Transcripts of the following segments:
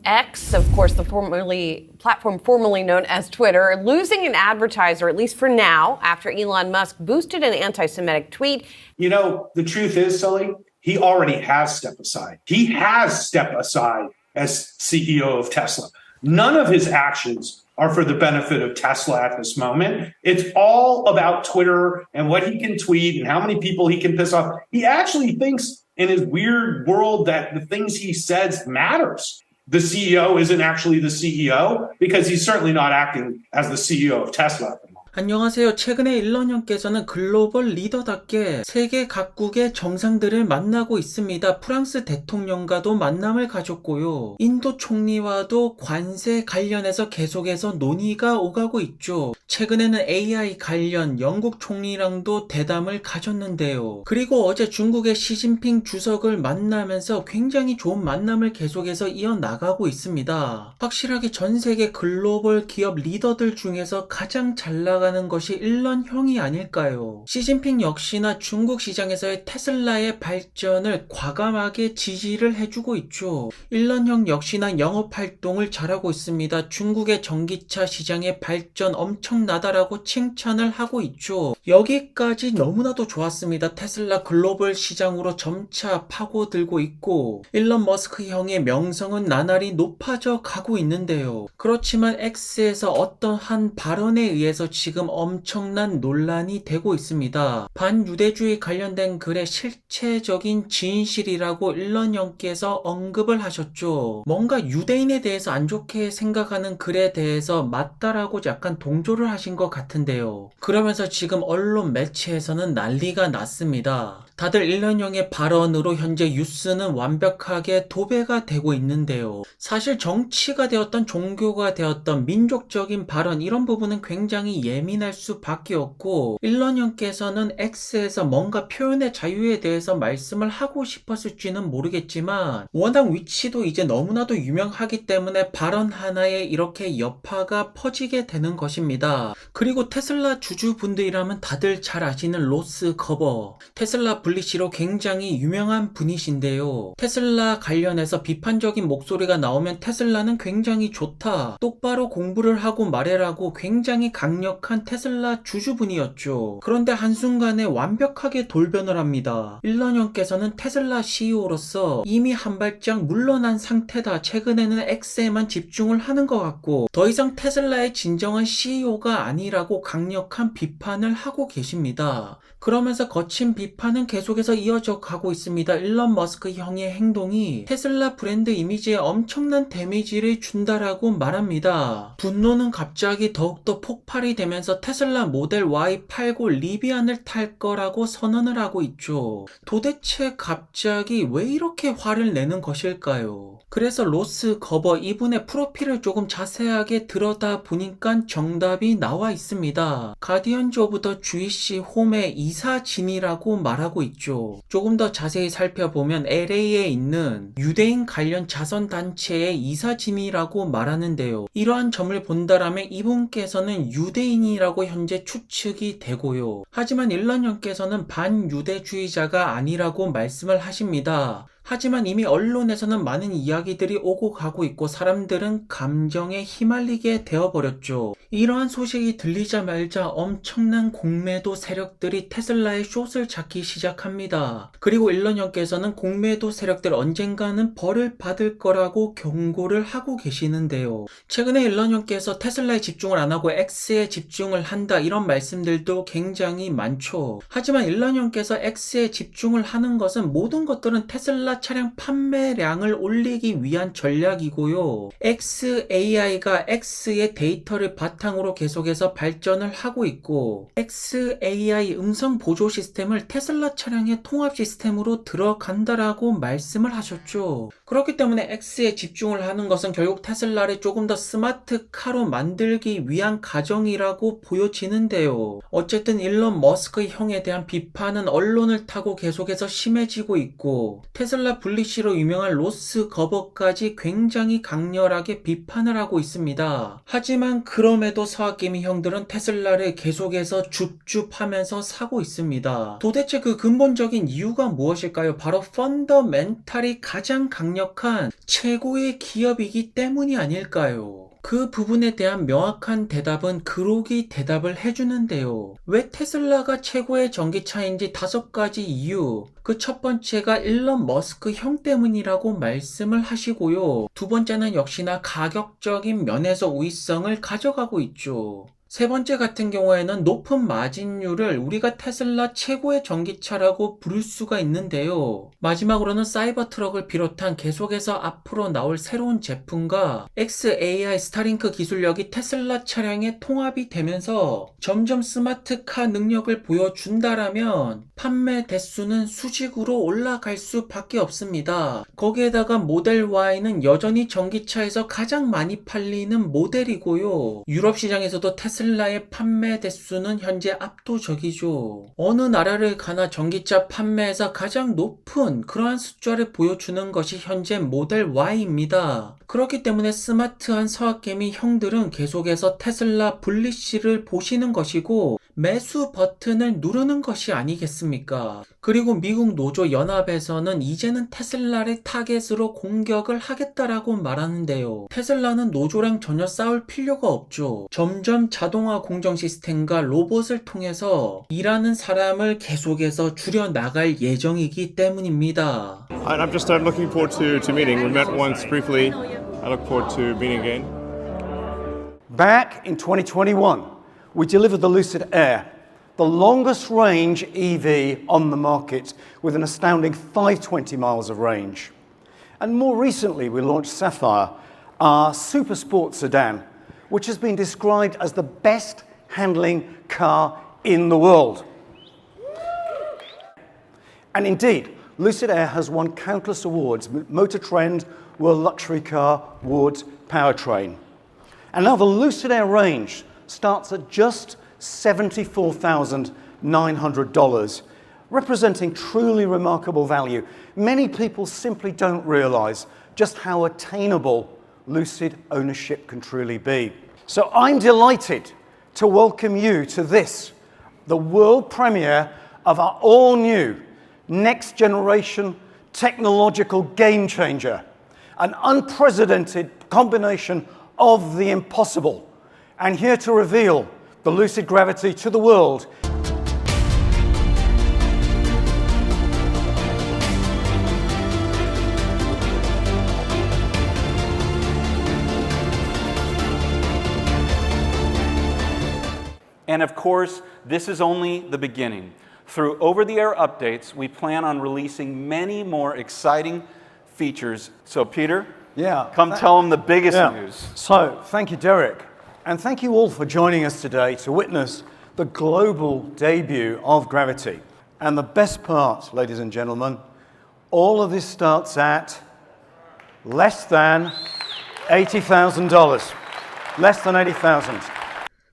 X, of course, the platform formerly known as Twitter, losing an advertiser, at least for now, after Elon Musk boosted an anti-Semitic tweet. You know, the truth is, Sully, he already has stepped aside. He has stepped aside as CEO of Tesla. None of his actions are for the benefit of Tesla at this moment. It's all about Twitter and what he can tweet and how many people he can piss off. He actually thinks in his weird world that the things he says matters. The CEO isn't actually the CEO because he's certainly not acting as the CEO of Tesla at the moment. 안녕하세요. 최근에 일론 형께서는 글로벌 리더답게 세계 각국의 정상들을 만나고 있습니다. 프랑스 대통령과도 만남을 가졌고요. 인도 총리와도 관세 관련해서 계속해서 논의가 오가고 있죠. 최근에는 AI 관련 영국 총리랑도 대담을 가졌는데요. 그리고 어제 중국의 시진핑 주석을 만나면서 굉장히 좋은 만남을 계속해서 이어나가고 있습니다. 확실하게 전 세계 글로벌 기업 리더들 중에서 가장 잘 나가는 것이 일론 형이 아닐까요? 시진핑 역시나 중국 시장에서의 테슬라의 발전을 과감하게 지지를 해주고 있죠. 일론 형 역시나 영업활동을 잘하고 있습니다. 중국의 전기차 시장의 발전 엄청나다라고 칭찬을 하고 있죠. 여기까지 너무나도 좋았습니다. 테슬라 글로벌 시장으로 점차 파고들고 있고 일론 머스크 형의 명성은 나날이 높아져 가고 있는데요. 그렇지만 X에서 어떤 한 발언에 의해서 지금 엄청난 논란이 되고 있습니다. 반유대주의 관련된 글의 실체적인 진실이라고 일론 형께서 언급을 하셨죠. 뭔가 유대인에 대해서 안 좋게 생각하는 글에 대해서 맞다라고 약간 동조를 하신 것 같은데요. 그러면서 지금 언론 매체에서는 난리가 났습니다. 다들 일론 형의 발언으로 현재 뉴스는 완벽하게 도배가 되고 있는데요. 사실 정치가 되었던 종교가 되었던 민족적인 발언 이런 부분은 굉장히 예민할 수밖에 없고 일론 형께서는 X에서 뭔가 표현의 자유에 대해서 말씀을 하고 싶었을지는 모르겠지만 워낙 위치도 이제 너무나도 유명하기 때문에 발언 하나에 이렇게 여파가 퍼지게 되는 것입니다. 그리고 테슬라 주주분들이라면 다들 잘 아시는 로스 거버 테슬라 분리시로 굉장히 유명한 분이신데요. 테슬라 관련해서 비판적인 목소리가 나오면 테슬라는 굉장히 좋다. 똑바로 공부를 하고 말해라고 굉장히 강력한 테슬라 주주분이었죠. 그런데 한순간에 완벽하게 돌변을 합니다. 일론 형께서는 테슬라 CEO로서 이미 한 발짝 물러난 상태다. 최근에는 X에만 집중을 하는 것 같고 더 이상 테슬라의 진정한 CEO가 아니라고 강력한 비판을 하고 계십니다. 그러면서 거친 비판은 계속해서 이어져 가고 있습니다. 일론 머스크 형의 행동이 테슬라 브랜드 이미지에 엄청난 데미지를 준다라고 말합니다. 분노는 갑자기 더욱더 폭발이 되면서 테슬라 모델 Y 팔고 리비안을 탈 거라고 선언을 하고 있죠. 도대체 갑자기 왜 이렇게 화를 내는 것일까요? 그래서 로스 거버 이분의 프로필을 조금 자세하게 들여다 보니까 정답이 나와 있습니다. 가디언즈 오브 더 주이시 홈의 이사진이라고 말하고 있죠. 조금 더 자세히 살펴보면 LA에 있는 유대인 관련 자선단체의 이사진이라고 말하는데요. 이러한 점을 본다라면 이분께서는 유대인이라고 현재 추측이 되고요. 하지만 일론 형께서는 반유대주의자가 아니라고 말씀을 하십니다. 하지만 이미 언론에서는 많은 이야기들이 오고 가고 있고 사람들은 감정에 휘말리게 되어버렸죠. 이러한 소식이 들리자마자 엄청난 공매도 세력들이 테슬라의 숏을 잡기 시작합니다. 그리고 일론 형께서는 공매도 세력들 언젠가는 벌을 받을 거라고 경고를 하고 계시는데요. 최근에 일론 형께서 테슬라에 집중을 안 하고 X에 집중을 한다 이런 말씀들도 굉장히 많죠. 하지만 일론 형께서 X에 집중을 하는 것은 모든 것들은 테슬라 차량 판매량을 올리기 위한 전략이고요. XAI가 X의 데이터를 바탕으로 계속해서 발전을 하고 있고 XAI 음성 보조 시스템을 테슬라 차량의 통합 시스템으로 들어간다라고 말씀을 하셨죠. 그렇기 때문에 X에 집중을 하는 것은 결국 테슬라를 조금 더 스마트카로 만들기 위한 과정이라고 보여지는데요. 어쨌든 일론 머스크 형에 대한 비판은 언론을 타고 계속해서 심해지고 있고 테슬라 테슬라 분리시로 유명한 로스 거버까지 굉장히 강렬하게 비판을 하고 있습니다. 하지만 그럼에도 서학개미 형들은 테슬라를 계속해서 줍줍하면서 사고 있습니다. 도대체 그 근본적인 이유가 무엇일까요? 바로 펀더멘탈이 가장 강력한 최고의 기업이기 때문이 아닐까요? 그 부분에 대한 명확한 대답은 그록이 대답을 해주는데요. 왜 테슬라가 최고의 전기차인지 5가지 이유. 그 첫 번째가 일론 머스크 형 때문이라고 말씀을 하시고요. 두 번째는 역시나 가격적인 면에서 우위성을 가져가고 있죠. 세 번째 같은 경우에는 높은 마진율을 우리가 테슬라 최고의 전기차라고 부를 수가 있는데요. 마지막으로는 사이버 트럭을 비롯한 계속해서 앞으로 나올 새로운 제품과 XAI 스타링크 기술력이 테슬라 차량에 통합이 되면서 점점 스마트카 능력을 보여준다라면 판매 대수는 수직으로 올라갈 수밖에 없습니다. 거기에다가 모델 Y는 여전히 전기차에서 가장 많이 팔리는 모델이고요. 유럽 시장에서도 테슬라의 판매 대수는 현재 압도적이죠. 어느 나라를 가나 전기차 판매에서 가장 높은 그러한 숫자를 보여주는 것이 현재 모델 Y입니다. 그렇기 때문에 스마트한 서학개미 형들은 계속해서 테슬라 분리시를 보시는 것이고 매수 버튼을 누르는 것이 아니겠습니까? 그리고 미국 노조 연합에서는 이제는 테슬라를 타겟으로 공격을 하겠다라고 말하는데요. 테슬라는 노조랑 전혀 싸울 필요가 없죠. 점점 자동화 공정 시스템과 로봇을 통해서 일하는 사람을 계속해서 줄여나갈 예정이기 때문입니다. I'm just looking forward to meeting. We met once briefly. I look forward to meeting again. Back in 2021, we delivered the Lucid Air, the longest range EV on the market with an astounding 520 miles of range. And more recently, we launched Sapphire, our super sport sedan, which has been described as the best handling car in the world. And indeed, Lucid Air has won countless awards, Motor Trend, World Luxury Car Awards, Powertrain. And now the Lucid Air range starts at just $74,900, representing truly remarkable value. Many people simply don't realize just how attainable Lucid ownership can truly be. So I'm delighted to welcome you to this, the world premiere of our all-new next generation technological game changer, an unprecedented combination of the impossible. And here to reveal the Lucid Gravity to the world And of course, this is only the beginning. Through over-the-air updates, we plan on releasing many more exciting features. So Peter, come tell them the biggest news. So, thank you, Derek. And thank you all for joining us today to witness the global debut of Gravity. And the best part, ladies and gentlemen, all of this starts at less than $80,000. Less than $80,000.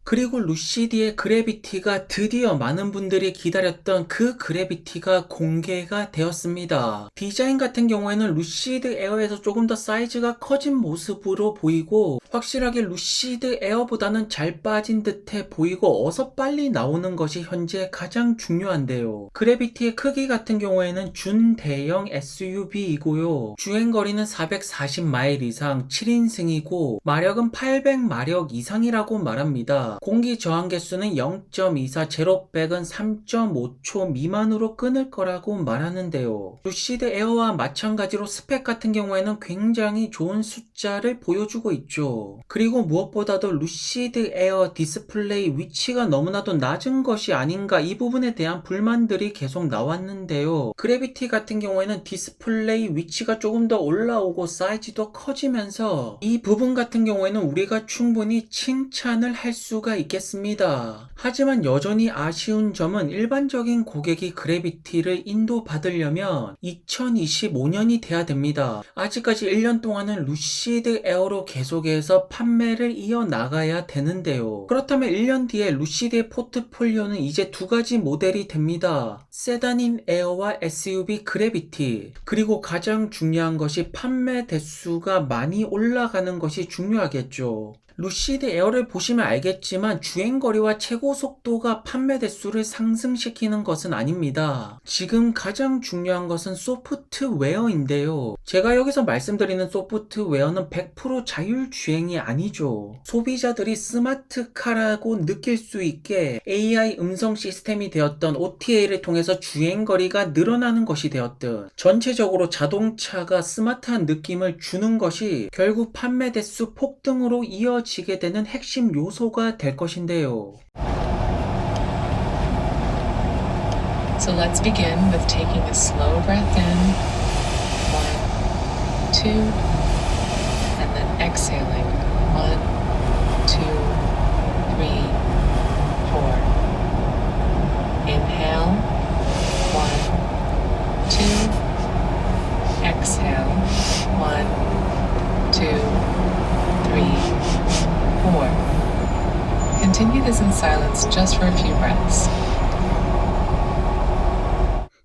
그리고 루시드의 그래비티가 드디어 많은 분들이 기다렸던 그 그래비티가 공개가 되었습니다. 디자인 같은 경우에는 루시드 에어에서 조금 더 사이즈가 커진 모습으로 보이고 확실하게 루시드 에어보다는 잘 빠진 듯해 보이고 어서 빨리 나오는 것이 현재 가장 중요한데요. 그래비티의 크기 같은 경우에는 준대형 SUV이고요. 주행거리는 440마일 이상 7인승이고 마력은 800마력 이상이라고 말합니다. 공기 저항 개수는 0.24, 제로백은 3.5초 미만으로 끊을 거라고 말하는데요. 루시드 에어와 마찬가지로 스펙 같은 경우에는 굉장히 좋은 숫자를 보여주고 있죠. 그리고 무엇보다도 루시드 에어 디스플레이 위치가 너무나도 낮은 것이 아닌가 이 부분에 대한 불만들이 계속 나왔는데요. 그래비티 같은 경우에는 디스플레이 위치가 조금 더 올라오고 사이즈도 커지면서 이 부분 같은 경우에는 우리가 충분히 칭찬을 할 수가 있겠습니다. 하지만 여전히 아쉬운 점은 일반적인 고객이 그래비티를 인도받으려면 2025년이 돼야 됩니다. 아직까지 1년 동안은 루시드 에어로 계속해서 판매를 이어나가야 되는데요. 그렇다면 1년 뒤에 루시드의 포트폴리오는 이제 두 가지 모델이 됩니다. 세단인 에어와 SUV 그래비티, 그리고 가장 중요한 것이 판매 대수가 많이 올라가는 것이 중요하겠죠. 루시드 에어를 보시면 알겠지만 주행거리와 최고 속도가 판매 대수를 상승시키는 것은 아닙니다. 지금 가장 중요한 것은 소프트웨어인데요. 제가 여기서 말씀드리는 소프트웨어는 100% 자율주행이 아니죠. 소비자들이 스마트카라고 느낄 수 있게 AI 음성 시스템이 되었던 OTA를 통해서 주행거리가 늘어나는 것이 되었든 전체적으로 자동차가 스마트한 느낌을 주는 것이 결국 판매 대수 폭등으로 이어지게 되는 핵심 요소가 될 것인데요. So let's begin with taking a slow breath in. 1, 2, and then exhaling. 1, 2, 3, 4. Inhale. 1, 2. Exhale. 1, 2, 3, 4. Continue this in silence just for a few breaths.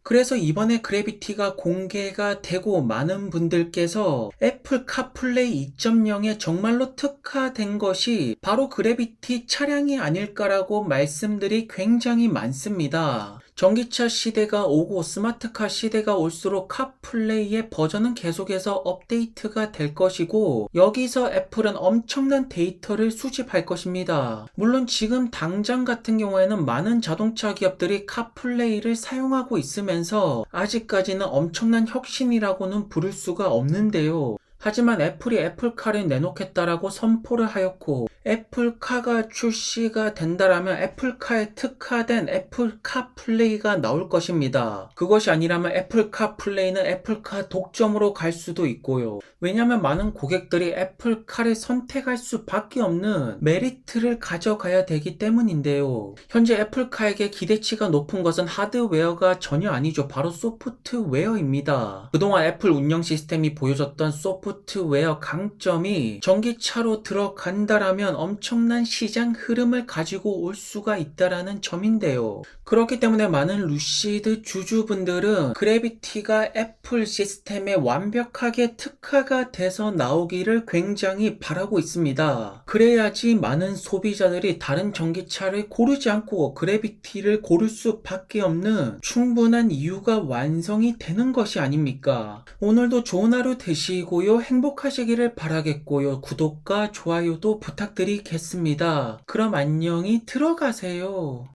그래서 이번에 그래비티가 공개가 되고 많은 분들께서 애플 카플레이 2.0에 정말로 특화된 것이 바로 그래비티 차량이 아닐까라고 말씀들이 굉장히 많습니다. 전기차 시대가 오고 스마트카 시대가 올수록 카플레이의 버전은 계속해서 업데이트가 될 것이고 여기서 애플은 엄청난 데이터를 수집할 것입니다. 물론 지금 당장 같은 경우에는 많은 자동차 기업들이 카플레이를 사용하고 있으면서 아직까지는 엄청난 혁신이라고는 부를 수가 없는데요. 하지만 애플이 애플카를 내놓겠다라고 선포를 하였고 애플카가 출시가 된다라면 애플카에 특화된 애플카 플레이가 나올 것입니다. 그것이 아니라면 애플카 플레이는 애플카 독점으로 갈 수도 있고요. 왜냐하면 많은 고객들이 애플카를 선택할 수밖에 없는 메리트를 가져가야 되기 때문인데요. 현재 애플카에게 기대치가 높은 것은 하드웨어가 전혀 아니죠. 바로 소프트웨어입니다. 그동안 애플 운영 시스템이 보여줬던 소프트웨어 강점이 전기차로 들어간다라면 엄청난 시장 흐름을 가지고 올 수가 있다라는 점인데요. 그렇기 때문에 많은 루시드 주주분들은 그래비티가 애플 시스템에 완벽하게 특화가 돼서 나오기를 굉장히 바라고 있습니다. 그래야지 많은 소비자들이 다른 전기차를 고르지 않고 그래비티를 고를 수밖에 없는 충분한 이유가 완성이 되는 것이 아닙니까? 오늘도 좋은 하루 되시고요. 행복하시기를 바라겠고요. 구독과 좋아요도 부탁드리겠습니다. 그럼 안녕히 들어가세요.